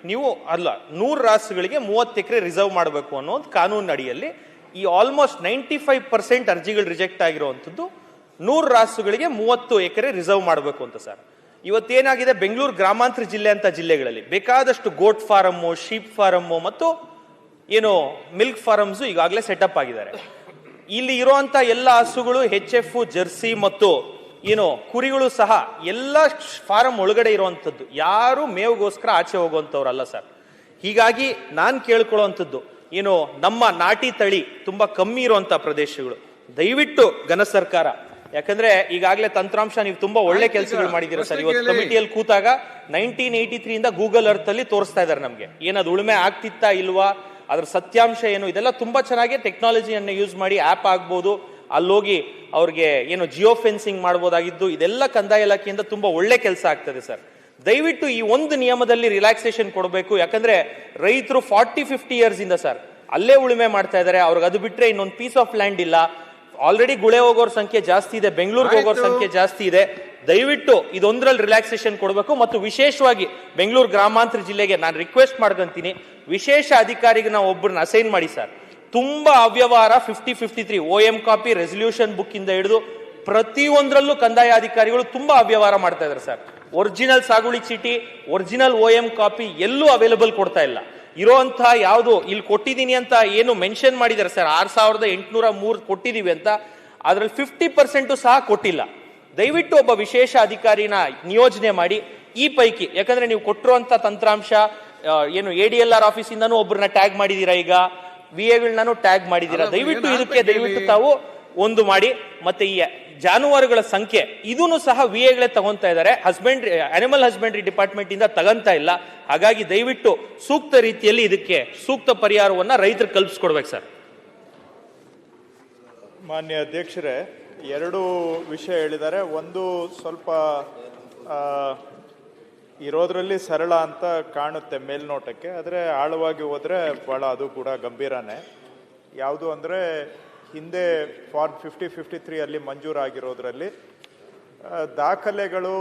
ನೀವು ಅಲ್ಲ 100 ರಾಸುಗಳಿಗೆ 30 ಎಕರೆ ರಿಸರ್ವ್ ಮಾಡಬೇಕು ಅನ್ನೋ ಒಂದು ಕಾನೂನು ಅಡಿಯಲ್ಲಿ ಈ ಆಲ್ಮೋಸ್ಟ್ 95% ಅರ್ಜಿಗಳು ರಿಜೆಕ್ಟ್ ಆಗಿರುವಂಥದ್ದು 100 ರಾಸುಗಳಿಗೆ 30 ಎಕರೆ ರಿಸರ್ವ್ ಮಾಡಬೇಕು ಅಂತ ಸರ್. ಇವತ್ತೇನಾಗಿದೆ, ಬೆಂಗಳೂರು ಗ್ರಾಮಾಂತರ ಜಿಲ್ಲೆ ಅಂತ ಜಿಲ್ಲೆಗಳಲ್ಲಿ ಬೇಕಾದಷ್ಟು ಗೋಟ್ ಫಾರಮ್ಮು, ಶೀಪ್ ಫಾರಮ್ಮು ಮತ್ತು ಏನು ಮಿಲ್ಕ್ ಫಾರಮ್ಸ್ ಈಗಾಗಲೇ ಸೆಟಪ್ ಆಗಿದ್ದಾರೆ. ಇಲ್ಲಿ ಇರುವಂತ ಎಲ್ಲ ಹಸುಗಳು HF, ಜರ್ಸಿ ಮತ್ತು ಏನು ಕುರಿಗಳು ಸಹ ಎಲ್ಲ ಫಾರಂ ಒಳಗಡೆ ಇರುವಂತದ್ದು, ಯಾರು ಮೇವುಗೋಸ್ಕರ ಆಚೆ ಹೋಗುವಂತವ್ರಲ್ಲ ಸರ್. ಹೀಗಾಗಿ ನಾನು ಕೇಳ್ಕೊಳ್ಳುವಂಥದ್ದು ಏನು, ನಮ್ಮ ನಾಟಿ ತಳಿ ತುಂಬಾ ಕಮ್ಮಿ ಇರುವಂತ ಪ್ರದೇಶಗಳು ದಯವಿಟ್ಟು ಘನ ಸರ್ಕಾರ, ಯಾಕಂದ್ರೆ ಈಗಾಗಲೇ ತಂತ್ರಾಂಶ ನೀವು ತುಂಬಾ ಒಳ್ಳೆ ಕೆಲಸಗಳು ಮಾಡಿದ್ದೀರಾ ಸರ್. ಇವತ್ತು ಕಮಿಟಿಯಲ್ಲಿ ಕೂತಾಗ 1983 ಇಂದ ಗೂಗಲ್ ಅರ್ತ್ ಅಲ್ಲಿ ತೋರಿಸ್ತಾ ಇದ್ದಾರೆ ನಮ್ಗೆ ಏನದು ಉಳುಮೆ ಆಗ್ತಿತ್ತಾ ಇಲ್ವಾ, ಅದ್ರ ಸತ್ಯಾಂಶ ಏನು, ಇದೆಲ್ಲ ತುಂಬಾ ಚೆನ್ನಾಗಿ ಟೆಕ್ನಾಲಜಿಯನ್ನು ಯೂಸ್ ಮಾಡಿ ಆಪ್ ಆಗ್ಬೋದು, ಅಲ್ಲೋಗಿ ಅವ್ರಿಗೆ ಏನು ಜಿಯೋ ಫೆನ್ಸಿಂಗ್ ಮಾಡ್ಬೋದಾಗಿದ್ದು, ಇದೆಲ್ಲ ಕಂದಾಯ ಇಲಾಖೆಯಿಂದ ತುಂಬಾ ಒಳ್ಳೆ ಕೆಲಸ ಆಗ್ತದೆ ಸರ್. ದಯವಿಟ್ಟು ಈ ಒಂದು ನಿಯಮದಲ್ಲಿ ರಿಲ್ಯಾಕ್ಸೇಷನ್ ಕೊಡಬೇಕು. ಯಾಕಂದ್ರೆ ರೈತರು 40-50 ಇಯರ್ಸ್ ಇಂದ ಸರ್ ಅಲ್ಲೇ ಉಳುಮೆ ಮಾಡ್ತಾ ಇದ್ದಾರೆ. ಅವ್ರಿಗೆ ಅದು ಬಿಟ್ರೆ ಇನ್ನೊಂದು ಪೀಸ್ ಆಫ್ ಲ್ಯಾಂಡ್ ಇಲ್ಲ. ಆಲ್ರೆಡಿ ಗುಳೆ ಹೋಗೋರ್ ಸಂಖ್ಯೆ ಜಾಸ್ತಿ ಇದೆ, ಬೆಂಗಳೂರಿಗೆ ಹೋಗೋರ್ ಸಂಖ್ಯೆ ಜಾಸ್ತಿ ಇದೆ. ದಯವಿಟ್ಟು ಇದೊಂದರಲ್ಲಿ ರಿಲ್ಯಾಕ್ಸೇಷನ್ ಕೊಡಬೇಕು. ಮತ್ತು ವಿಶೇಷವಾಗಿ ಬೆಂಗಳೂರು ಗ್ರಾಮಾಂತರ ಜಿಲ್ಲೆಗೆ ನಾನು ರಿಕ್ವೆಸ್ಟ್ ಮಾಡ್ಕೊಂತೀನಿ, ವಿಶೇಷ ಅಧಿಕಾರಿಗೆ ನಾವು ಒಬ್ಬರನ್ನ ಅಸೈನ್ ಮಾಡಿ ಸರ್. ತುಂಬಾ ಅವ್ಯವಹಾರ 50-53 OM ಕಾಪಿ, ರೆಸಲ್ಯೂಷನ್ ಬುಕ್ ಇಂದ ಹಿಡಿದು ಪ್ರತಿಯೊಂದರಲ್ಲೂ ಕಂದಾಯ ಅಧಿಕಾರಿಗಳು ತುಂಬಾ ಅವ್ಯವಹಾರ ಮಾಡ್ತಾ ಇದ್ದಾರೆ ಸರ್. ಒರಿಜಿನಲ್ ಸಾಗುವಳಿ ಚೀಟಿ, ಒರಿಜಿನಲ್ OM ಕಾಪಿ ಎಲ್ಲೂ ಅವೈಲಬಲ್ ಕೊಡ್ತಾ ಇಲ್ಲ. ಇರೋಂತಹ ಯಾವುದು ಇಲ್ಲಿ ಕೊಟ್ಟಿದ್ದೀನಿ ಅಂತ ಏನು ಮೆನ್ಷನ್ ಮಾಡಿದ್ದಾರೆ ಸರ್, 6803 ಕೊಟ್ಟಿದೀವಿ ಅಂತ, ಅದ್ರಲ್ಲಿ 50% ಸಹ ಕೊಟ್ಟಿಲ್ಲ. ದಯವಿಟ್ಟು ಒಬ್ಬ ವಿಶೇಷ ಅಧಿಕಾರಿನ ನಿಯೋಜನೆ ಮಾಡಿ ಈ ಪೈಕಿ, ಯಾಕಂದ್ರೆ ನೀವು ಕೊಟ್ಟಿರುವಂತ ತಂತ್ರಾಂಶ ಏನು ADLR ಆಫೀಸಿಂದನೂ ಒಬ್ಬರನ್ನ ಟ್ಯಾಗ್ ಮಾಡಿದೀರಾ, ಈಗ VAಗಳನ್ನೂ ಟ್ಯಾಗ್ ಮಾಡಿದೀರಾ. ದಯವಿಟ್ಟು ಇದಕ್ಕೆ ದಯವಿಟ್ಟು ತಾವು ಒಂದು ಮಾಡಿ. ಮತ್ತೆ ಈ ಜಾನುವಾರುಗಳ ಸಂಖ್ಯೆ ಇದನ್ನು ಸಹ VAಗಳೇ ತಗೊಂತಾ ಇದ್ದಾರೆ, ಅನಿಮಲ್ ಹಸ್ಬೆಂಡ್ರಿ ಡಿಪಾರ್ಟ್ಮೆಂಟ್ ಇಂದ ತಗಂತಾ ಇಲ್ಲ. ಹಾಗಾಗಿ ದಯವಿಟ್ಟು ಸೂಕ್ತ ರೀತಿಯಲ್ಲಿ ಇದಕ್ಕೆ ಸೂಕ್ತ ಪರಿಹಾರವನ್ನ ರೈತರು ಕಲ್ಪಿಸ್ಕೊಡ್ಬೇಕು ಸರ್. ಮಾನ್ಯ ಅಧ್ಯಕ್ಷರೇ, 2 ವಿಷಯ ಹೇಳಿದ್ದಾರೆ. ಒಂದು ಸ್ವಲ್ಪ ಇರೋದ್ರಲ್ಲಿ ಸರಳ ಅಂತ ಕಾಣುತ್ತೆ ಮೇಲ್ನೋಟಕ್ಕೆ, ಆದರೆ ಆಳವಾಗಿ ಹೋದರೆ ಭಾಳ ಅದು ಕೂಡ ಗಂಭೀರನೇ. ಯಾವುದು ಅಂದರೆ, ಹಿಂದೆ ಫಾರ್ಮ್ 50-53 ಅಲ್ಲಿ ಮಂಜೂರಾಗಿರೋದ್ರಲ್ಲಿ ದಾಖಲೆಗಳು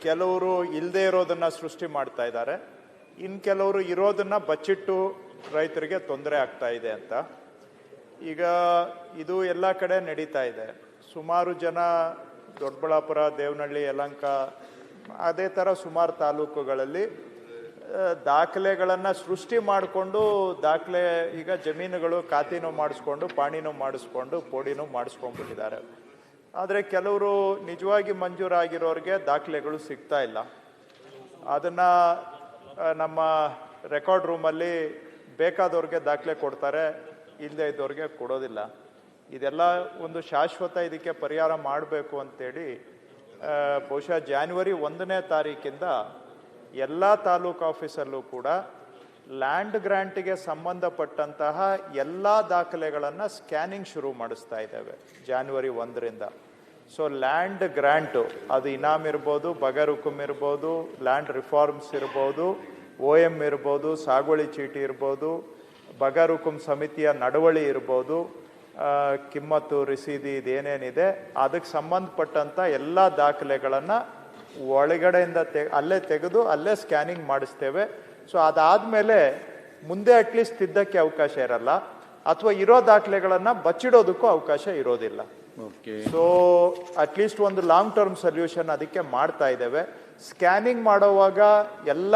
ಕೆಲವರು ಇಲ್ಲದೆ ಇರೋದನ್ನು ಸೃಷ್ಟಿ ಮಾಡ್ತಾ ಇದ್ದಾರೆ, ಇನ್ನು ಕೆಲವರು ಇರೋದನ್ನು ಬಚ್ಚಿಟ್ಟು ರೈತರಿಗೆ ತೊಂದರೆ ಆಗ್ತಾ ಇದೆ ಅಂತ. ಈಗ ಇದು ಎಲ್ಲ ಕಡೆ ನಡೀತಾ ಇದೆ. ಸುಮಾರು ಜನ ದೊಡ್ಡಬಳ್ಳಾಪುರ, ದೇವನಹಳ್ಳಿ, ಯಲಹಂಕ ಅದೇ ಥರ ಸುಮಾರು ತಾಲೂಕುಗಳಲ್ಲಿ ದಾಖಲೆಗಳನ್ನು ಸೃಷ್ಟಿ ಮಾಡಿಕೊಂಡು ದಾಖಲೆ ಈಗ ಜಮೀನುಗಳು ಖಾತೆನೂ ಮಾಡಿಸ್ಕೊಂಡು, ಪಾಣಿನೂ ಮಾಡಿಸ್ಕೊಂಡು, ಪೋಡಿನೂ ಮಾಡಿಸ್ಕೊಂಡ್ಬಿಟ್ಟಿದ್ದಾರೆ. ಆದರೆ ಕೆಲವರು ನಿಜವಾಗಿ ಮಂಜೂರಾಗಿರೋರಿಗೆ ದಾಖಲೆಗಳು ಸಿಗ್ತಾ ಇಲ್ಲ. ಅದನ್ನು ನಮ್ಮ ರೆಕಾರ್ಡ್ ರೂಮಲ್ಲಿ ಬೇಕಾದವ್ರಿಗೆ ದಾಖಲೆ ಕೊಡ್ತಾರೆ, ಇಲ್ಲದೆ ಇದ್ದವ್ರಿಗೆ ಕೊಡೋದಿಲ್ಲ. ಇದೆಲ್ಲ ಒಂದು ಶಾಶ್ವತ ಇದಕ್ಕೆ ಪರಿಹಾರ ಮಾಡಬೇಕು ಅಂತೇಳಿ ಬಹುಶಃ ಜಾನ್ವರಿ 1ನೇ ತಾರೀಕಿಂದ ಎಲ್ಲ ತಾಲೂಕು ಆಫೀಸಲ್ಲೂ ಕೂಡ ಲ್ಯಾಂಡ್ ಗ್ರ್ಯಾಂಟಿಗೆ ಸಂಬಂಧಪಟ್ಟಂತಹ ಎಲ್ಲ ದಾಖಲೆಗಳನ್ನು ಸ್ಕ್ಯಾನಿಂಗ್ ಶುರು ಮಾಡಿಸ್ತಾ ಇದ್ದೇವೆ ಜಾನ್ವರಿ 1ರಿಂದ. ಸೊ ಲ್ಯಾಂಡ್ ಗ್ರ್ಯಾಂಟು ಅದು ಇನಾಮ್ ಇರ್ಬೋದು, ಬಗರ್ ಹುಕುಮ್ ಇರ್ಬೋದು, ಲ್ಯಾಂಡ್ ರಿಫಾರ್ಮ್ಸ್ ಇರ್ಬೋದು, OM ಇರ್ಬೋದು, ಸಾಗುವಳಿ ಚೀಟಿ ಇರ್ಬೋದು, ಬಗರ್ ಹುಕುಮ್ ಸಮಿತಿಯ ನಡವಳಿ ಇರ್ಬೋದು, ಕಿಮ್ಮತ್ತು ರಸೀದಿ ಇದೇನೇನಿದೆ ಅದಕ್ಕೆ ಸಂಬಂಧಪಟ್ಟಂಥ ಎಲ್ಲ ದಾಖಲೆಗಳನ್ನು ಒಳಗಡೆಯಿಂದ ಅಲ್ಲೇ ತೆಗೆದು ಅಲ್ಲೇ ಸ್ಕ್ಯಾನಿಂಗ್ ಮಾಡಿಸ್ತೇವೆ. ಸೊ ಅದಾದಮೇಲೆ ಮುಂದೆ ಅಟ್ಲೀಸ್ಟ್ ತಿದ್ದಕ್ಕೆ ಅವಕಾಶ ಇರಲ್ಲ, ಅಥವಾ ಇರೋ ದಾಖಲೆಗಳನ್ನು ಬಚ್ಚಿಡೋದಕ್ಕೂ ಅವಕಾಶ ಇರೋದಿಲ್ಲ. ಸೊ ಅಟ್ಲೀಸ್ಟ್ ಒಂದು ಲಾಂಗ್ ಟರ್ಮ್ ಸೊಲ್ಯೂಷನ್ ಅದಕ್ಕೆ ಮಾಡ್ತಾ ಇದ್ದೇವೆ. ಸ್ಕ್ಯಾನಿಂಗ್ ಮಾಡುವಾಗ ಎಲ್ಲ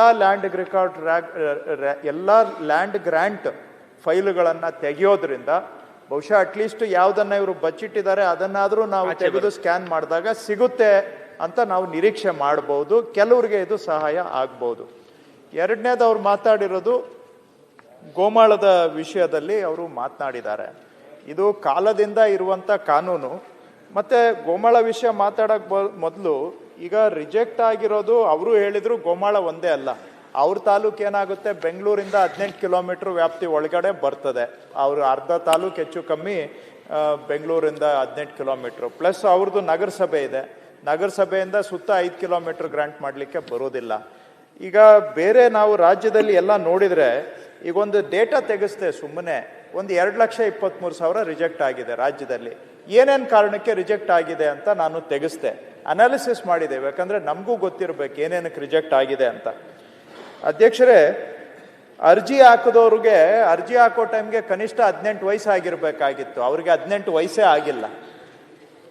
ಲ್ಯಾಂಡ್ ಗ್ರ್ಯಾಂಟ್ ಫೈಲುಗಳನ್ನು ತೆಗೆಯೋದ್ರಿಂದ ಬಹುಶಃ ಅಟ್ಲೀಸ್ಟ್ ಯಾವುದನ್ನ ಇವರು ಬಚ್ಚಿಟ್ಟಿದ್ದಾರೆ ಅದನ್ನಾದರೂ ನಾವು ತೆಗೆದು ಸ್ಕ್ಯಾನ್ ಮಾಡಿದಾಗ ಸಿಗುತ್ತೆ ಅಂತ ನಾವು ನಿರೀಕ್ಷೆ ಮಾಡಬಹುದು. ಕೆಲವ್ರಿಗೆ ಇದು ಸಹಾಯ ಆಗ್ಬೋದು. ಎರಡನೇದು ಅವ್ರು ಮಾತಾಡಿರೋದು ಗೋಮಾಳದ ವಿಷಯದಲ್ಲಿ ಅವರು ಮಾತನಾಡಿದ್ದಾರೆ. ಇದು ಕಾಲದಿಂದ ಇರುವಂಥ ಕಾನೂನು. ಮತ್ತು ಗೋಮಾಳ ವಿಷಯ ಮಾತಾಡೋಕ್ಕೆ ಮೊದಲು ಈಗ ರಿಜೆಕ್ಟ್ ಆಗಿರೋದು ಅವರು ಹೇಳಿದ್ರು ಗೋಮಾಳ ಒಂದೇ ಅಲ್ಲ. ಅವ್ರ ತಾಲೂಕು ಏನಾಗುತ್ತೆ, ಬೆಂಗಳೂರಿಂದ 18 ಕಿಲೋಮೀಟರ್ ವ್ಯಾಪ್ತಿ ಒಳಗಡೆ ಬರ್ತದೆ. ಅವರು ಅರ್ಧ ತಾಲೂಕು ಹೆಚ್ಚು ಕಮ್ಮಿ ಬೆಂಗಳೂರಿಂದ 18 ಕಿಲೋಮೀಟ್ರು, ಪ್ಲಸ್ ಅವ್ರದ್ದು ನಗರಸಭೆ ಇದೆ. ನಗರಸಭೆಯಿಂದ ಸುತ್ತ 5 ಕಿಲೋಮೀಟರ್ ಗ್ರಾಂಟ್ ಮಾಡಲಿಕ್ಕೆ ಬರೋದಿಲ್ಲ. ಈಗ ಬೇರೆ ನಾವು ರಾಜ್ಯದಲ್ಲಿ ಎಲ್ಲ ನೋಡಿದರೆ ಈಗ ಒಂದು ಡೇಟಾ ತೆಗೆಸ್ತೆ ಸುಮ್ಮನೆ, ಒಂದು 2,23,000 ರಿಜೆಕ್ಟ್ ಆಗಿದೆ ರಾಜ್ಯದಲ್ಲಿ. ಏನೇನು ಕಾರಣಕ್ಕೆ ರಿಜೆಕ್ಟ್ ಆಗಿದೆ ಅಂತ ನಾನು ತೆಗೆಸ್ತೆ, ಅನಾಲಿಸಿಸ್ ಮಾಡಿದ್ದೇವೆ. ಯಾಕಂದರೆ ನಮಗೂ ಗೊತ್ತಿರಬೇಕು ಏನೇನಕ್ಕೆ ರಿಜೆಕ್ಟ್ ಆಗಿದೆ ಅಂತ. ಅಧ್ಯಕ್ಷರೇ, ಅರ್ಜಿ ಹಾಕಿದವ್ರಿಗೆ ಅರ್ಜಿ ಹಾಕೋ ಟೈಮ್ಗೆ ಕನಿಷ್ಠ 18 ವಯಸ್ಸು ಆಗಿರಬೇಕಾಗಿತ್ತು. ಅವ್ರಿಗೆ 18 ವಯಸ್ಸೇ ಆಗಿಲ್ಲ.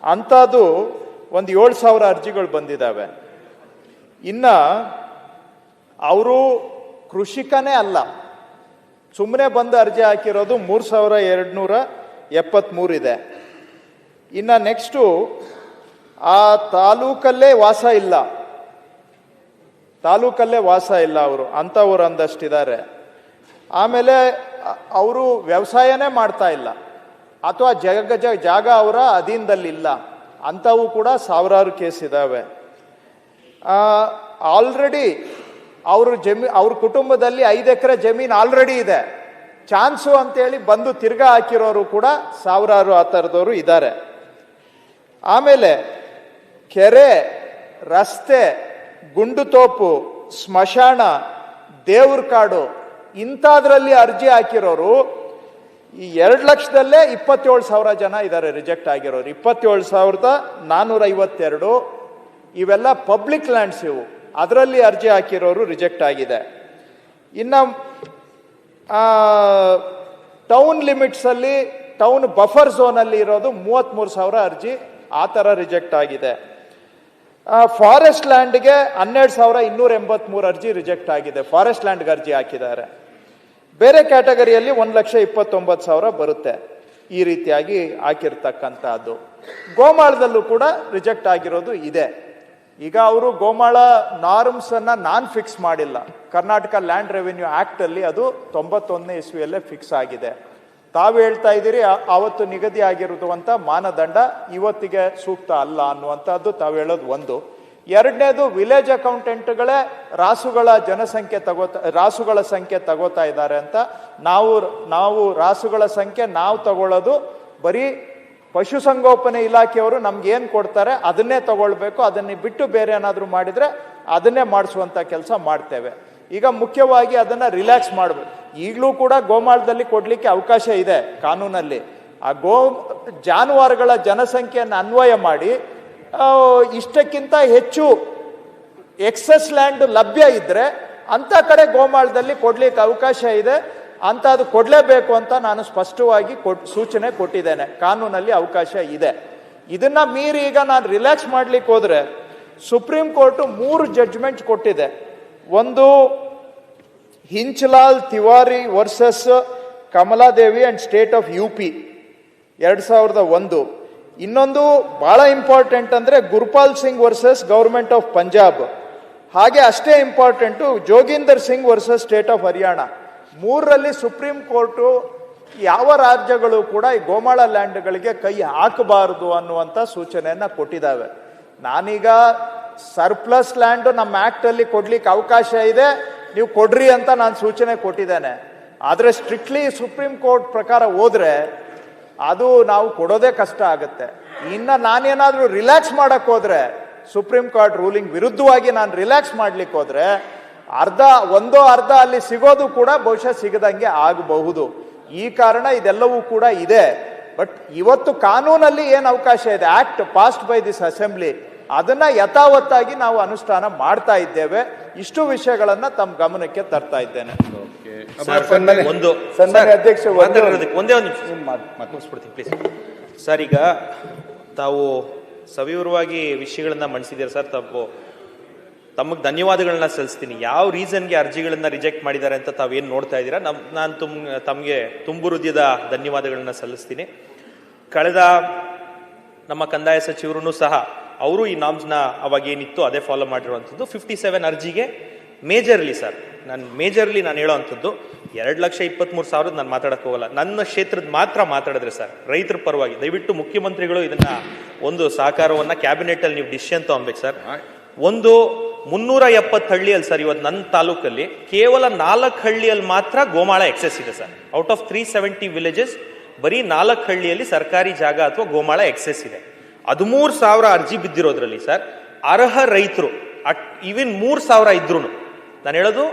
ಅಂಥದ್ದು ಒಂದು 7,000 ಅರ್ಜಿಗಳು ಬಂದಿದ್ದಾವೆ. ಇನ್ನ ಅವರು ಕೃಷಿಕನೇ ಅಲ್ಲ, ಸುಮ್ಮನೆ ಬಂದು ಅರ್ಜಿ ಹಾಕಿರೋದು 3,273 ಇದೆ. ಇನ್ನು ನೆಕ್ಸ್ಟು ಆ ತಾಲೂಕಲ್ಲೇ ವಾಸ ಇಲ್ಲ ಅವರು, ಅಂಥವ್ರು ಒಂದಷ್ಟಿದ್ದಾರೆ. ಆಮೇಲೆ ಅವರು ವ್ಯವಸಾಯನೇ ಮಾಡ್ತಾ ಇಲ್ಲ ಅಥವಾ ಜಾಗ ಅವರ ಅಧೀನದಲ್ಲಿಲ್ಲ, ಅಂಥವು ಕೂಡ ಸಾವಿರಾರು ಕೇಸ್ ಇದ್ದಾವೆ. ಆಲ್ರೆಡಿ ಅವ್ರ ಕುಟುಂಬದಲ್ಲಿ 5 ಎಕರೆ ಜಮೀನು ಆಲ್ರೆಡಿ ಇದೆ, ಚಾನ್ಸು ಅಂತೇಳಿ ಬಂದು ತಿರ್ಗಾ ಹಾಕಿರೋರು ಕೂಡ ಸಾವಿರಾರು ಆ ಥರದವರು ಇದ್ದಾರೆ. ಆಮೇಲೆ ಕೆರೆ, ರಸ್ತೆ, ಗುಂಡುತೋಪು, ಸ್ಮಶಾನ, ದೇವ್ರ ಕಾಡು ಇಂಥದ್ರಲ್ಲಿ ಅರ್ಜಿ ಹಾಕಿರೋರು ಈ 2 ಲಕ್ಷದಲ್ಲೇ 27,000 ಜನ ಇದ್ದಾರೆ ರಿಜೆಕ್ಟ್ ಆಗಿರೋರು. 27,452 ಇವೆಲ್ಲ ಪಬ್ಲಿಕ್ ಲ್ಯಾಂಡ್ಸ್, ಇವು ಅದರಲ್ಲಿ ಅರ್ಜಿ ಹಾಕಿರೋರು ರಿಜೆಕ್ಟ್ ಆಗಿದೆ. ಇನ್ನು ಟೌನ್ ಲಿಮಿಟ್ಸಲ್ಲಿ, ಟೌನ್ ಬಫರ್ ಝೋನಲ್ಲಿ ಇರೋದು 33,000 ಅರ್ಜಿ ಆ ಥರ ರಿಜೆಕ್ಟ್ ಆಗಿದೆ. ಫಾರೆಸ್ಟ್ ಲ್ಯಾಂಡ್ಗೆ 12,283 ಅರ್ಜಿ ರಿಜೆಕ್ಟ್ ಆಗಿದೆ, ಫಾರೆಸ್ಟ್ ಲ್ಯಾಂಡ್ಗೆ ಅರ್ಜಿ ಹಾಕಿದ್ದಾರೆ. ಬೇರೆ ಕ್ಯಾಟಗರಿಯಲ್ಲಿ 1,29,000 ಬರುತ್ತೆ. ಈ ರೀತಿಯಾಗಿ ಹಾಕಿರ್ತಕ್ಕಂಥದ್ದು. ಗೋಮಾಳದಲ್ಲೂ ಕೂಡ ರಿಜೆಕ್ಟ್ ಆಗಿರೋದು ಇದೆ. ಈಗ ಅವರು ಗೋಮಾಳ ನಾರ್ಮ್ಸ್ ಅನ್ನ ನಾನ್ ಫಿಕ್ಸ್ ಮಾಡಿಲ್ಲ. ಕರ್ನಾಟಕ ಲ್ಯಾಂಡ್ ರೆವಿನ್ಯೂ ಆಕ್ಟ್ ಅಲ್ಲಿ ಅದು 91ನೇ ಇಸ್ವಿಯಲ್ಲೇ ಫಿಕ್ಸ್ ಆಗಿದೆ. ತಾವು ಹೇಳ್ತಾ ಇದ್ದೀರಿ ಆವತ್ತು ನಿಗದಿ ಆಗಿರುವಂತ ಮಾನದಂಡ ಇವತ್ತಿಗೆ ಸೂಕ್ತ ಅಲ್ಲ ಅನ್ನುವಂಥದ್ದು ತಾವು ಹೇಳೋದು ಒಂದು. ಎರಡನೇದು, ವಿಲೇಜ್ ಅಕೌಂಟೆಂಟ್ಗಳೇ ರಾಸುಗಳ ಸಂಖ್ಯೆ ತಗೋತಾ ಇದ್ದಾರೆ ಅಂತ. ನಾವು ರಾಸುಗಳ ಸಂಖ್ಯೆ ನಾವು ತಗೊಳ್ಳೋದು ಬರೀ ಪಶುಸಂಗೋಪನೆ ಇಲಾಖೆಯವರು ನಮ್ಗೆ ಏನು ಕೊಡ್ತಾರೆ ಅದನ್ನೇ ತಗೊಳ್ಬೇಕು, ಅದನ್ನೇ ಬಿಟ್ಟು ಬೇರೆ ಏನಾದರೂ ಮಾಡಿದ್ರೆ ಅದನ್ನೇ ಮಾಡಿಸುವಂತ ಕೆಲಸ ಮಾಡ್ತೇವೆ. ಈಗ ಮುಖ್ಯವಾಗಿ ಅದನ್ನ ರಿಲ್ಯಾಕ್ಸ್ ಮಾಡಬೇಕು. ಈಗಲೂ ಕೂಡ ಗೋಮಾಳದಲ್ಲಿ ಕೊಡ್ಲಿಕ್ಕೆ ಅವಕಾಶ ಇದೆ ಕಾನೂನಲ್ಲಿ. ಆ ಜಾನುವಾರುಗಳ ಜನಸಂಖ್ಯೆಯನ್ನು ಅನ್ವಯ ಮಾಡಿ ಇಷ್ಟಕ್ಕಿಂತ ಹೆಚ್ಚು ಎಕ್ಸೆಸ್ ಲ್ಯಾಂಡ್ ಲಭ್ಯ ಇದ್ರೆ ಅಂತ ಕಡೆ ಗೋಮಾಳದಲ್ಲಿ ಕೊಡ್ಲಿಕ್ಕೆ ಅವಕಾಶ ಇದೆ ಅಂತ, ಅದು ಕೊಡಲೇಬೇಕು ಅಂತ ನಾನು ಸ್ಪಷ್ಟವಾಗಿ ಸೂಚನೆ ಕೊಟ್ಟಿದ್ದೇನೆ. ಕಾನೂನಲ್ಲಿ ಅವಕಾಶ ಇದೆ. ಇದನ್ನ ಮೀರಿ ಈಗ ನಾನು ರಿಲ್ಯಾಕ್ಸ್ ಮಾಡ್ಲಿಕ್ಕೆ ಹೋದ್ರೆ ಸುಪ್ರೀಂ ಕೋರ್ಟ್ 3 ಜಡ್ಜ್ಮೆಂಟ್ ಕೊಟ್ಟಿದೆ. ಒಂದು Hinchalal Tiwari versus Kamaladevi and state of UP 2001. ಇನ್ನೊಂದು ಬಹಳ ಇಂಪಾರ್ಟೆಂಟ್ ಅಂದ್ರೆ Gurupal Singh versus government of Punjab. ಹಾಗೆ ಅಷ್ಟೇ important Joginder Singh versus state of Haryana. 3ರಲ್ಲಿ ಸುಪ್ರೀಂ ಕೋರ್ಟು ಯಾವ ರಾಜ್ಯಗಳು ಕೂಡ ಈ ಗೋಮಾಳ ಲ್ಯಾಂಡ್ಗಳಿಗೆ ಕೈ ಹಾಕಬಾರದು ಅನ್ನುವಂಥ ಸೂಚನೆಯನ್ನ ಕೊಟ್ಟಿದ್ದಾವೆ. ನಾನೀಗ ಸರ್ಪ್ಲಸ್ ಲ್ಯಾಂಡ್ ನಮ್ಮ ಆಕ್ಟ್ ಅಲ್ಲಿ ಕೊಡ್ಲಿಕ್ಕೆ ಅವಕಾಶ ಇದೆ, ನೀವು ಕೊಡ್ರಿ ಅಂತ ನಾನು ಸೂಚನೆ ಕೊಟ್ಟಿದ್ದೇನೆ. ಆದರೆ ಸ್ಟ್ರಿಕ್ಟ್ಲಿ ಸುಪ್ರೀಂ ಕೋರ್ಟ್ ಪ್ರಕಾರ ಹೋದ್ರೆ ಅದು ನಾವು ಕೊಡೋದೇ ಕಷ್ಟ ಆಗುತ್ತೆ. ಇನ್ನು ನಾನೇನಾದ್ರೂ ರಿಲ್ಯಾಕ್ಸ್ ಮಾಡಕ್ ಹೋದ್ರೆ, ಸುಪ್ರೀಂ ಕೋರ್ಟ್ ರೂಲಿಂಗ್ ವಿರುದ್ಧವಾಗಿ ನಾನು ರಿಲ್ಯಾಕ್ಸ್ ಮಾಡ್ಲಿಕ್ಕೆ ಹೋದ್ರೆ ಅರ್ಧ ಅಲ್ಲಿ ಸಿಗೋದು ಕೂಡ ಬಹುಶಃ ಸಿಗದಂಗೆ ಆಗಬಹುದು. ಈ ಕಾರಣ ಇದೆಲ್ಲವೂ ಕೂಡ ಇದೆ. ಬಟ್ ಇವತ್ತು ಕಾನೂನಲ್ಲಿ ಏನು ಅವಕಾಶ ಇದೆ, act passed by this assembly, ಅದನ್ನ ಯಥಾವತ್ತಾಗಿ ನಾವು ಅನುಷ್ಠಾನ ಮಾಡ್ತಾ ಇದ್ದೇವೆ. ಇಷ್ಟು ವಿಷಯಗಳನ್ನ ತಮ್ಮ ಗಮನಕ್ಕೆ ತರ್ತಾ ಇದ್ದೇನೆ. ಅಧ್ಯಕ್ಷ ಒಂದೇ ಒಂದು ಮುಗಿಸ್ಬಿಡ್ತೀನಿ ಪ್ಲೀಸ್ ಸರ್. ಈಗ ತಾವು ಸವಿವರವಾಗಿ ವಿಷಯಗಳನ್ನ ಮಂಡಿಸಿದ್ದೀರಾ ಸರ್. ತಮಗೆ ಧನ್ಯವಾದಗಳನ್ನ ಸಲ್ಲಿಸ್ತೀನಿ. ಯಾವ ರೀಸನ್ಗೆ ಅರ್ಜಿಗಳನ್ನ ರಿಜೆಕ್ಟ್ ಮಾಡಿದ್ದಾರೆ ಅಂತ ತಾವೇನು ನೋಡ್ತಾ ಇದ್ದೀರಾ, ನಾನು ತಮಗೆ ತುಂಬು ಹೃದಯದ ಧನ್ಯವಾದಗಳನ್ನ ಸಲ್ಲಿಸ್ತೀನಿ. ಕಳೆದ ನಮ್ಮ ಕಂದಾಯ ಸಚಿವರು ಸಹ ಅವರು ಈ ನಾಮ್ಸ್ನ ಅವಾಗ ಏನಿತ್ತು ಅದೇ ಫಾಲೋ ಮಾಡಿರುವಂಥದ್ದು. 57 ಅರ್ಜಿಗೆ ಮೇಜರ್ಲಿ ಸರ್, ನಾನು ಹೇಳೋ ಅಂಥದ್ದು 2,23,000 ನಾನು ಮಾತಾಡಕ್ಕೆ ಹೋಗಲ್ಲ. ನನ್ನ ಕ್ಷೇತ್ರದ ಮಾತ್ರ ಮಾತಾಡಿದ್ರೆ ಸರ್, ರೈತರ ಪರವಾಗಿ ದಯವಿಟ್ಟು ಮುಖ್ಯಮಂತ್ರಿಗಳು ಇದನ್ನ ಒಂದು ಸಹಕಾರವನ್ನ ಕ್ಯಾಬಿನೆಟ್ ಅಲ್ಲಿ ನೀವು ಡಿಸಿಷನ್ ತಗೊಬೇಕು ಸರ್. ಒಂದು 370 ಹಳ್ಳಿಯಲ್ಲಿ ಸರ್, ಇವತ್ತು ನನ್ನ ತಾಲೂಕಲ್ಲಿ ಕೇವಲ 4 ಹಳ್ಳಿಯಲ್ಲಿ ಮಾತ್ರ ಗೋಮಾಳ ಎಕ್ಸೆಸ್ ಇದೆ ಸರ್. ಔಟ್ ಆಫ್ 370 ವಿಲೇಜಸ್ ಬರೀ 4 ಹಳ್ಳಿಯಲ್ಲಿ ಸರ್ಕಾರಿ ಜಾಗ ಅಥವಾ ಗೋಮಾಳ ಎಕ್ಸೆಸ್ ಇದೆ. 13,000 ಅರ್ಜಿ ಬಿದ್ದಿರೋದ್ರಲ್ಲಿ ಸರ್, ಅರ್ಹ ರೈತರು ಈವನ್ 3,000 ಇದ್ರು, ನಾನು ಹೇಳೋದು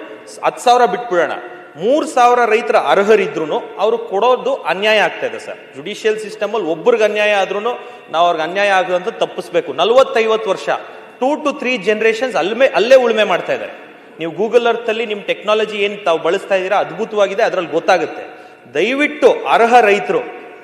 10,000 ಬಿಟ್ಬಿಡೋಣ, 3,000 ರೈತರ ಅರ್ಹರಿದ್ರು ಅವ್ರು ಕೊಡೋದು ಅನ್ಯಾಯ ಆಗ್ತಾ ಇದೆ ಸರ್. ಜುಡಿಷಿಯಲ್ ಸಿಸ್ಟಮ್ ಅಲ್ಲಿ ಒಬ್ಬರಿಗೆ ಅನ್ಯಾಯ ಆದ್ರೂ ನಾವು ಅವ್ರಿಗೆ ಅನ್ಯಾಯ ಆಗುವಂತ ತಪ್ಪಿಸ್ಬೇಕು. 40-50 ವರ್ಷ 2 to 3 ಜನರೇಷನ್ಸ್ ಅಲ್ಲೇ ಉಳುಮೆ ಮಾಡ್ತಾ ಇದ್ದಾರೆ. ನೀವು ಗೂಗಲ್ ಅರ್ತ್ ಅಲ್ಲಿ ನಿಮ್ ಟೆಕ್ನಾಲಜಿ ಏನ್ ತಾವು ಬಳಸ್ತಾ ಇದ್ದೀರಾ ಅದ್ಭುತವಾಗಿದೆ, ಅದ್ರಲ್ಲಿ ಗೊತ್ತಾಗುತ್ತೆ. ದಯವಿಟ್ಟು ಅರ್ಹ ರೈತರು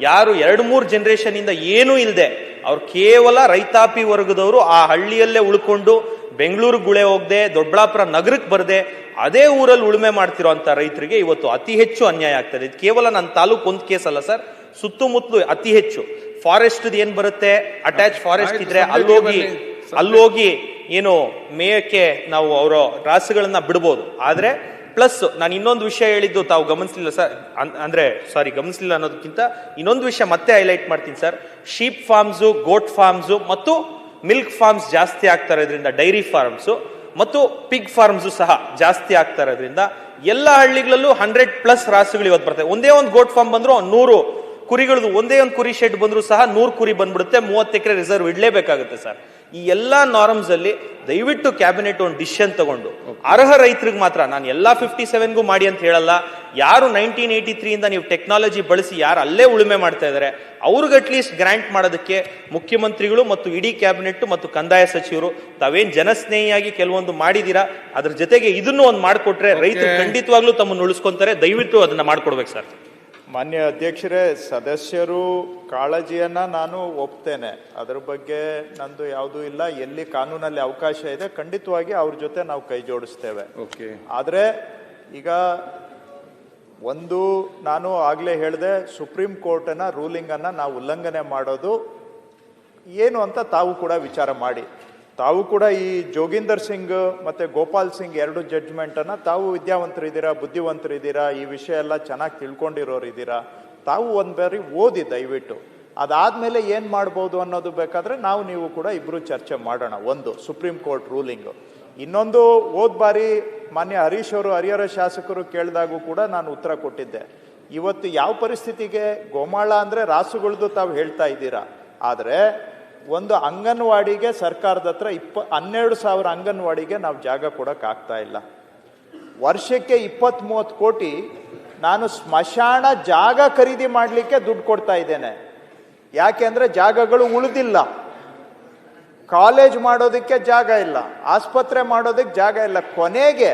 ಯಾರು 2-3 ಜನರೇಷನ್ ಇಂದ ಏನೂ ಇಲ್ಲದೆ ಅವ್ರು ಕೇವಲ ರೈತಾಪಿ ವರ್ಗದವರು ಆ ಹಳ್ಳಿಯಲ್ಲೇ ಉಳ್ಕೊಂಡು ಬೆಂಗಳೂರು ಗುಳೆ ಹೋಗದೆ ದೊಡ್ಡಬಳ್ಳಾಪುರ ನಗರಕ್ಕೆ ಬರದೆ ಅದೇ ಊರಲ್ಲಿ ಉಳುಮೆ ಮಾಡ್ತಿರೋ ಅಂತ ರೈತರಿಗೆ ಇವತ್ತು ಅತಿ ಹೆಚ್ಚು ಅನ್ಯಾಯ ಆಗ್ತದೆ. ಇದು ಕೇವಲ ನನ್ನ ತಾಲೂಕು ಒಂದು ಕೇಸ್ ಅಲ್ಲ ಸರ್, ಸುತ್ತಮುತ್ತಲು ಅತಿ ಹೆಚ್ಚು ಫಾರೆಸ್ಟ್ ಏನ್ ಬರುತ್ತೆ, ಅಟ್ಯಾಚ್ ಫಾರೆಸ್ಟ್ ಇದ್ರೆ ಅಲ್ಲೋಗಿ ಏನು ಮೇಯಕ್ಕೆ ನಾವು ಅವರ ರಾಸುಗಳನ್ನ ಬಿಡ್ಬೋದು. ಆದ್ರೆ ಪ್ಲಸ್ ನಾನು ಇನ್ನೊಂದು ವಿಷಯ ಹೇಳಿದ್ದು ತಾವು ಗಮನಿಸಲಿಲ್ಲ ಸರ್, ಗಮನಿಸಲಿಲ್ಲ ಅನ್ನೋದಕ್ಕಿಂತ ಇನ್ನೊಂದು ವಿಷಯ ಮತ್ತೆ ಹೈಲೈಟ್ ಮಾಡ್ತೀನಿ ಸರ್. ಶೀಪ್ ಫಾರ್ಮ್ಸು, ಗೋಟ್ ಫಾರ್ಮ್ಸು ಮತ್ತು ಮಿಲ್ಕ್ ಫಾರ್ಮ್ಸ್ ಜಾಸ್ತಿ ಆಗ್ತಾ ಇರೋದ್ರಿಂದ, ಡೈರಿ ಫಾರ್ಮ್ಸು ಮತ್ತು ಪಿಗ್ ಫಾರ್ಮ್ಸು ಸಹ ಜಾಸ್ತಿ ಆಗ್ತಾ ಇರೋದ್ರಿಂದ ಎಲ್ಲ ಹಳ್ಳಿಗಳಲ್ಲೂ 100+ ರಾಸುಗಳು ಇವತ್ತು ಬರ್ತವೆ. ಒಂದೇ ಒಂದು ಗೋಟ್ ಫಾರ್ಮ್ ಬಂದ್ರು 100 ಕುರಿಗಳದು, ಒಂದೇ ಒಂದು ಕುರಿ ಶೆಡ್ ಬಂದ್ರು ಸಹ 100 ಕುರಿ ಬಂದ್ಬಿಡುತ್ತೆ. 30 ಎಕರೆ ರಿಸರ್ವ್ ಇಡ್ಲೇಬೇಕಾಗುತ್ತೆ ಸರ್. ಈ ಎಲ್ಲಾ ನಾರ್ಮ್ಸ್ ಅಲ್ಲಿ ದಯವಿಟ್ಟು ಕ್ಯಾಬಿನೆಟ್ ಒಂದು ಡಿಸಿಷನ್ ತಗೊಂಡು ಅರ್ಹ ರೈತರಿಗೆ ಮಾತ್ರ, ನಾನು ಎಲ್ಲಾ 57ಗೂ ಮಾಡಿ ಅಂತ ಹೇಳಲ್ಲ, ಯಾರು 1983 ಇಂದ ನೀವು ಟೆಕ್ನಾಲಜಿ ಬಳಸಿ ಯಾರು ಅಲ್ಲೇ ಉಳುಮೆ ಮಾಡ್ತಾ ಇದ್ದಾರೆ ಅವ್ರಿಗೆ ಅಟ್ಲೀಸ್ಟ್ ಗ್ರಾಂಟ್ ಮಾಡೋದಕ್ಕೆ ಮುಖ್ಯಮಂತ್ರಿಗಳು ಮತ್ತು ಇಡೀ ಕ್ಯಾಬಿನೆಟ್ ಮತ್ತು ಕಂದಾಯ ಸಚಿವರು ತಾವೇನ್ ಜನಸ್ನೇಹಿಯಾಗಿ ಕೆಲವೊಂದು ಮಾಡಿದೀರಾ, ಅದ್ರ ಜೊತೆಗೆ ಇದನ್ನು ಒಂದು ಮಾಡಿಕೊಟ್ರೆ ರೈತರು ಖಂಡಿತವಾಗ್ಲೂ ತಮ್ಮನ್ನು ಉಳಿಸ್ಕೊಂತಾರೆ. ದಯವಿಟ್ಟು ಅದನ್ನ ಮಾಡ್ಕೊಡ್ಬೇಕು ಸರ್. ಮಾನ್ಯ ಅಧ್ಯಕ್ಷರೇ, ಸದಸ್ಯರು ಕಾಳಜಿಯನ್ನ ನಾನು ಒಪ್ತೇನೆ, ಅದ್ರ ಬಗ್ಗೆ ನಂದು ಯಾವುದೂ ಇಲ್ಲ. ಎಲ್ಲಿ ಕಾನೂನಲ್ಲಿ ಅವಕಾಶ ಇದೆ ಖಂಡಿತವಾಗಿ ಅವ್ರ ಜೊತೆ ನಾವು ಕೈ ಜೋಡಿಸ್ತೇವೆ. ಆದ್ರೆ ಈಗ ನಾನು ಆಗ್ಲೇ ಹೇಳಿದೆ, ಸುಪ್ರೀಂ ಕೋರ್ಟ್ನ ರೂಲಿಂಗ್ ಅನ್ನ ನಾವು ಉಲ್ಲಂಘನೆ ಮಾಡೋದು ಏನು ಅಂತ ತಾವು ಕೂಡ ವಿಚಾರ ಮಾಡಿ. ತಾವು ಕೂಡ ಈ ಜೋಗಿಂದರ್ ಸಿಂಗ್ ಮತ್ತೆ ಗೋಪಾಲ್ ಸಿಂಗ್ 2 ಜಡ್ಜ್ಮೆಂಟ್ ಅನ್ನ ತಾವು ವಿದ್ಯಾವಂತರಿದ್ದೀರಾ, ಬುದ್ಧಿವಂತರಿದ್ದೀರಾ, ಈ ವಿಷಯ ಎಲ್ಲ ಚೆನ್ನಾಗಿ ತಿಳ್ಕೊಂಡಿರೋರು ಇದ್ದೀರಾ, ತಾವು ಒಂದ್ ಬಾರಿ ಓದಿ ದಯವಿಟ್ಟು. ಅದಾದ್ಮೇಲೆ ಏನ್ ಮಾಡ್ಬೋದು ಅನ್ನೋದು ಬೇಕಾದ್ರೆ ನೀವು ಕೂಡ ಇಬ್ರು ಚರ್ಚೆ ಮಾಡೋಣ. ಒಂದು ಸುಪ್ರೀಂ ಕೋರ್ಟ್ ರೂಲಿಂಗ್, ಇನ್ನೊಂದು ಹೋದ್ ಬಾರಿ ಮಾನ್ಯ ಹರೀಶ್ ಅವರು ಹರಿಹರ ಶಾಸಕರು ಕೇಳಿದಾಗೂ ಕೂಡ ನಾನು ಉತ್ತರ ಕೊಟ್ಟಿದ್ದೆ. ಇವತ್ತು ಯಾವ ಪರಿಸ್ಥಿತಿಗೆ ಗೋಮಾಳ ಅಂದ್ರೆ ರಾಸುಗಳದ್ದು ತಾವು ಹೇಳ್ತಾ ಇದ್ದೀರಾ, ಆದ್ರೆ ಒಂದು ಅಂಗನವಾಡಿಗೆ ಸರ್ಕಾರದ ಹತ್ರ 12,000 ಅಂಗನವಾಡಿಗೆ ನಾವು ಜಾಗ ಕೊಡಕ್ ಆಗ್ತಾ ಇಲ್ಲ. ವರ್ಷಕ್ಕೆ 20-30 ಕೋಟಿ ನಾನು ಸ್ಮಶಾನ ಜಾಗ ಖರೀದಿ ಮಾಡಲಿಕ್ಕೆ ದುಡ್ಡು ಕೊಡ್ತಾ ಇದ್ದೇನೆ. ಯಾಕೆಂದ್ರೆ ಜಾಗಗಳು ಉಳಿದಿಲ್ಲ, ಕಾಲೇಜ್ ಮಾಡೋದಕ್ಕೆ ಜಾಗ ಇಲ್ಲ, ಆಸ್ಪತ್ರೆ ಮಾಡೋದಕ್ಕೆ ಜಾಗ ಇಲ್ಲ. ಕೊನೆಗೆ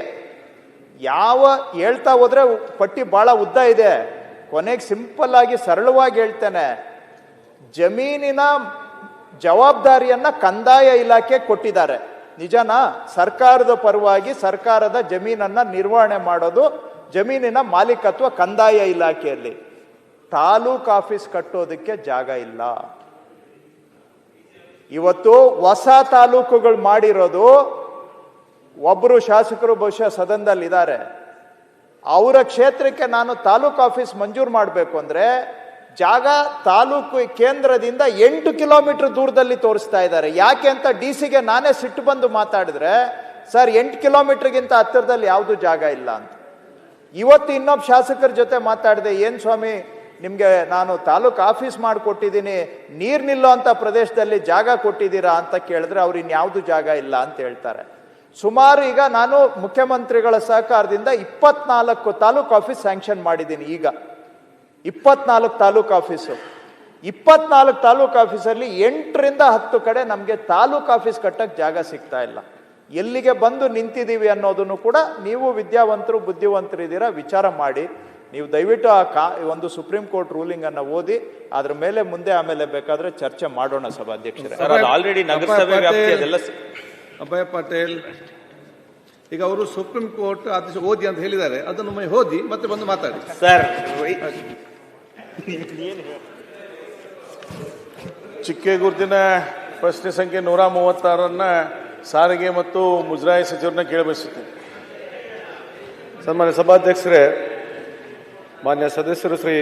ಹೇಳ್ತಾ ಹೋದ್ರೆ ಪಟ್ಟಿ ಬಹಳ ಉದ್ದ ಇದೆ, ಕೊನೆಗೆ ಸಿಂಪಲ್ ಆಗಿ ಸರಳವಾಗಿ ಹೇಳ್ತೇನೆ, ಜಮೀನಿನ ಜವಾಬ್ದಾರಿಯನ್ನ ಕಂದಾಯ ಇಲಾಖೆ ಕೊಟ್ಟಿದ್ದಾರೆ. ನಿಜನಾ? ಸರ್ಕಾರದ ಪರವಾಗಿ ಸರ್ಕಾರದ ಜಮೀನನ್ನ ನಿರ್ವಹಣೆ ಮಾಡೋದು ಜಮೀನಿನ ಮಾಲೀಕತ್ವ ಕಂದಾಯ ಇಲಾಖೆಯಲ್ಲಿ. ತಾಲೂಕ್ ಆಫೀಸ್ ಕಟ್ಟೋದಕ್ಕೆ ಜಾಗ ಇಲ್ಲ. ಇವತ್ತು ಹೊಸ ತಾಲೂಕುಗಳು ಮಾಡಿರೋದು, ಒಬ್ಬರು ಶಾಸಕರು ಬಹುಶಃ ಸದನದಲ್ಲಿ ಇದ್ದಾರೆ, ಅವರ ಕ್ಷೇತ್ರಕ್ಕೆ ನಾನು ತಾಲೂಕ್ ಆಫೀಸ್ ಮಂಜೂರು ಮಾಡಬೇಕು ಅಂದ್ರೆ ಜಾಗ ತಾಲೂಕು ಕೇಂದ್ರದಿಂದ 8 ಕಿಲೋಮೀಟರ್ ದೂರದಲ್ಲಿ ತೋರಿಸ್ತಾ ಇದ್ದಾರೆ. ಯಾಕೆ ಅಂತ ಡಿಸಿಗೆ ನಾನೇ ಸಿಟ್ಟು ಬಂದು ಮಾತಾಡಿದ್ರೆ, ಸರ್ 8 ಕಿಲೋಮೀಟರ್ಗಿಂತ ಹತ್ತಿರದಲ್ಲಿ ಯಾವುದು ಜಾಗ ಇಲ್ಲ ಅಂತ. ಇವತ್ತು ಇನ್ನೊಬ್ಬ ಶಾಸಕರ ಜೊತೆ ಮಾತಾಡಿದೆ, ಏನ್ ಸ್ವಾಮಿ ನಿಮ್ಗೆ ನಾನು ತಾಲೂಕ್ ಆಫೀಸ್ ಮಾಡಿಕೊಟ್ಟಿದ್ದೀನಿ, ನೀರ್ ನಿಲ್ಲೋ ಅಂತ ಪ್ರದೇಶದಲ್ಲಿ ಜಾಗ ಕೊಟ್ಟಿದ್ದೀರಾ ಅಂತ ಕೇಳಿದ್ರೆ ಅವ್ರು ಇನ್ಯಾವುದು ಜಾಗ ಇಲ್ಲ ಅಂತ ಹೇಳ್ತಾರೆ. ಸುಮಾರು ಈಗ ನಾನು ಮುಖ್ಯಮಂತ್ರಿಗಳ ಸಹಕಾರದಿಂದ 24 ತಾಲೂಕ್ ಆಫೀಸ್ ಸ್ಯಾಂಕ್ಷನ್ ಮಾಡಿದ್ದೀನಿ. ಈಗ 24 ತಾಲೂಕ್ ಆಫೀಸು, 24 ತಾಲೂಕ್ ಆಫೀಸಲ್ಲಿ 8ರಿಂದ 10 ಕಡೆ ನಮಗೆ ತಾಲೂಕ್ ಆಫೀಸ್ ಕಟ್ಟಕ್ಕೆ ಜಾಗ ಸಿಗ್ತಾ ಇಲ್ಲ. ಎಲ್ಲಿಗೆ ಬಂದು ನಿಂತಿದ್ದೀವಿ ಅನ್ನೋದನ್ನು ಕೂಡ ನೀವು ವಿದ್ಯಾವಂತರು ಬುದ್ಧಿವಂತರಿದ್ದೀರಾ, ವಿಚಾರ ಮಾಡಿ. ನೀವು ದಯವಿಟ್ಟು ಒಂದು ಸುಪ್ರೀಂ ಕೋರ್ಟ್ ರೂಲಿಂಗ್ ಅನ್ನ ಓದಿ, ಅದ್ರ ಮೇಲೆ ಮುಂದೆ ಆಮೇಲೆ ಬೇಕಾದ್ರೆ ಚರ್ಚೆ ಮಾಡೋಣ ಸಭಾಧ್ಯಕ್ಷರೇ. ಆಲ್ರೆಡಿ ನಗರಸಭೆ ವ್ಯಾಪ್ತಿ ಅದೆಲ್ಲ. ಅಭಯ ಪಾಟೇಲ್, ಈಗ ಅವರು ಸುಪ್ರೀಂ ಕೋರ್ಟ್ ಆದೇಶ ಓದಿ ಅಂತ ಹೇಳಿದ್ದಾರೆ, ಅದನ್ನು ಓದಿ ಮತ್ತೆ ಬಂದು ಮಾತಾಡಿ ಸರ್. ಚಿಕ್ಕೆ ಗುರುತಿನ ಪ್ರಶ್ನೆ ಸಂಖ್ಯೆ 136 ಸಾರಿಗೆ ಮತ್ತು ಮುಜರಾಯಿ ಸಚಿವರನ್ನ ಕೇಳಬಯಸುತ್ತೇನೆ. ಸನ್ಮಾನ್ಯ ಸಭಾಧ್ಯಕ್ಷರೇ, ಮಾನ್ಯ ಸದಸ್ಯರು ಶ್ರೀ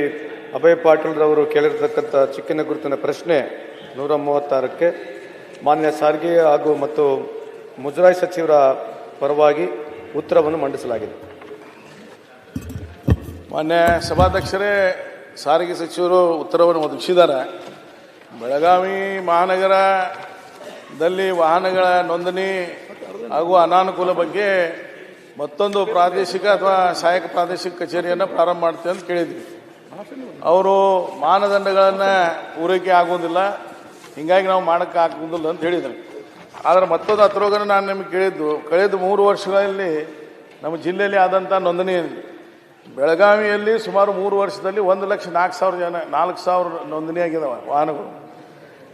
ಅಭಯ್ ಪಾಟೀಲ್ ರವರು ಕೇಳಿರ್ತಕ್ಕಂಥ ಚಿಕ್ಕಿನ ಗುರುತಿನ ಪ್ರಶ್ನೆ 136ಕ್ಕೆ ಮಾನ್ಯ ಸಾರಿಗೆ ಹಾಗೂ ಮತ್ತು ಮುಜರಾಯಿ ಸಚಿವರ ಪರವಾಗಿ ಉತ್ತರವನ್ನು ಮಂಡಿಸಲಾಗಿದೆ. ಮಾನ್ಯ ಸಭಾಧ್ಯಕ್ಷರೇ, ಸಾರಿಗೆ ಸಚಿವರು ಉತ್ತರವನ್ನು ಒದಗಿಸಿದ್ದಾರೆ. ಬೆಳಗಾವಿ ಮಹಾನಗರದಲ್ಲಿ ವಾಹನಗಳ ನೋಂದಣಿ ಹಾಗೂ ಅನಾನುಕೂಲ ಬಗ್ಗೆ ಮತ್ತೊಂದು ಪ್ರಾದೇಶಿಕ ಅಥವಾ ಸಹಾಯಕ ಪ್ರಾದೇಶಿಕ ಕಚೇರಿಯನ್ನು ಪ್ರಾರಂಭ ಮಾಡ್ತೇವೆ ಅಂತ ಕೇಳಿದ್ವಿ. ಅವರು ಮಾನದಂಡಗಳನ್ನು ಪೂರೈಕೆ ಆಗುವುದಿಲ್ಲ, ಹೀಗಾಗಿ ನಾವು ಮಾಡೋಕ್ಕೆ ಆಗುವುದಿಲ್ಲ ಅಂತ ಹೇಳಿದರು. ಆದರೆ ಮತ್ತೊಂದು ಅತರೋಗನ ನಾನು ನಿಮಗೆ ಕೇಳಿದ್ದು, ಕಳೆದ 3 ವರ್ಷಗಳಲ್ಲಿ ನಮ್ಮ ಜಿಲ್ಲೆಯಲ್ಲಿ ಆದಂಥ ನೋಂದಣಿ ಬೆಳಗಾವಿಯಲ್ಲಿ ಸುಮಾರು 3 ವರ್ಷದಲ್ಲಿ 1,04,000 ಜನ 4,000 ನೋಂದಣಿ ಆಗಿದಾವೆ ವಾಹನಗಳು.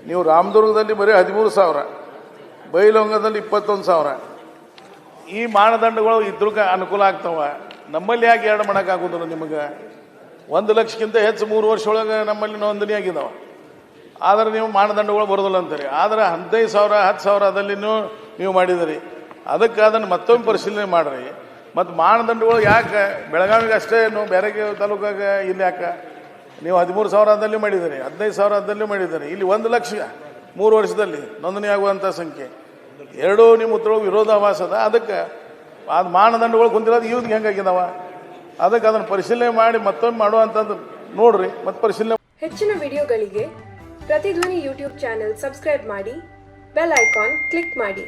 ನೀವು ರಾಮದುರ್ಗದಲ್ಲಿ ಬರೀ 13,000, ಬೈಲಹೊಂಗದಲ್ಲಿ 21,000. ಈ ಮಾನದಂಡಗಳು ಇದ್ರೂ ಅನುಕೂಲ ಆಗ್ತಾವ. ನಮ್ಮಲ್ಲಿ ಯಾಕೆ 2 ಮಾಡೋಕ್ಕಾಗೋದಿಲ್ಲ ನಿಮಗೆ? 1 ಲಕ್ಷಕ್ಕಿಂತ ಹೆಚ್ಚು 3 ವರ್ಷ ಒಳಗೆ ನಮ್ಮಲ್ಲಿ ನೋಂದಣಿ ಆಗಿದಾವೆ. ಆದರೆ ನೀವು ಮಾನದಂಡಗಳು ಬರೋದಿಲ್ಲ ಅಂತಾರೆ. ಆದರೆ 15,000 10,000 ಅದಲ್ಲಿ ನೀವು ಮಾಡಿದಿರಿ. ಅದಕ್ಕೆ ಅದನ್ನು ಮತ್ತೊಮ್ಮೆ ಪರಿಶೀಲನೆ ಮಾಡಿರಿ. ಮತ್ತು ಮಾನದಂಡಗಳು ಯಾಕೆ ಬೆಳಗಾವಿಗೆ ಅಷ್ಟೇ ನೀವು ಬೇರೆ ತಾಲೂಕಾಗೆ ಇಲ್ಲಿ ಯಾಕೆ? ನೀವು 13,000 ಮಾಡಿದ್ದೀರಿ, 15,000 ಮಾಡಿದ್ದೀರಿ. ಇಲ್ಲಿ 1 ಲಕ್ಷ 3 ವರ್ಷದಲ್ಲಿ ನೋಂದಣಿ ಆಗುವಂಥ ಸಂಖ್ಯೆ. ಎರಡೂ ನಿಮ್ಮ ಉತ್ತರವು ವಿರೋಧಾಭಾಸ ಅದ. ಅದಕ್ಕೆ ಅದು ಮಾನದಂಡಗಳು ಕುಂತಿರೋದು ಇವ್ರಿಗೆ ಹೆಂಗಾಗಿದಾವ? ಅದಕ್ಕೆ ಅದನ್ನು ಪರಿಶೀಲನೆ ಮಾಡಿ ಮತ್ತೊಮ್ಮೆ ಮಾಡುವಂಥದ್ದು ನೋಡ್ರಿ ಮತ್ತು ಪರಿಶೀಲನೆ. ಹೆಚ್ಚಿನ ವಿಡಿಯೋಗಳಿಗೆ ಪ್ರತಿಧ್ವನಿ ಯೂಟ್ಯೂಬ್ ಚಾನೆಲ್ ಸಬ್ಸ್ಕ್ರೈಬ್ ಮಾಡಿ, ಬೆಲ್ ಐಕಾನ್ ಕ್ಲಿಕ್ ಮಾಡಿ.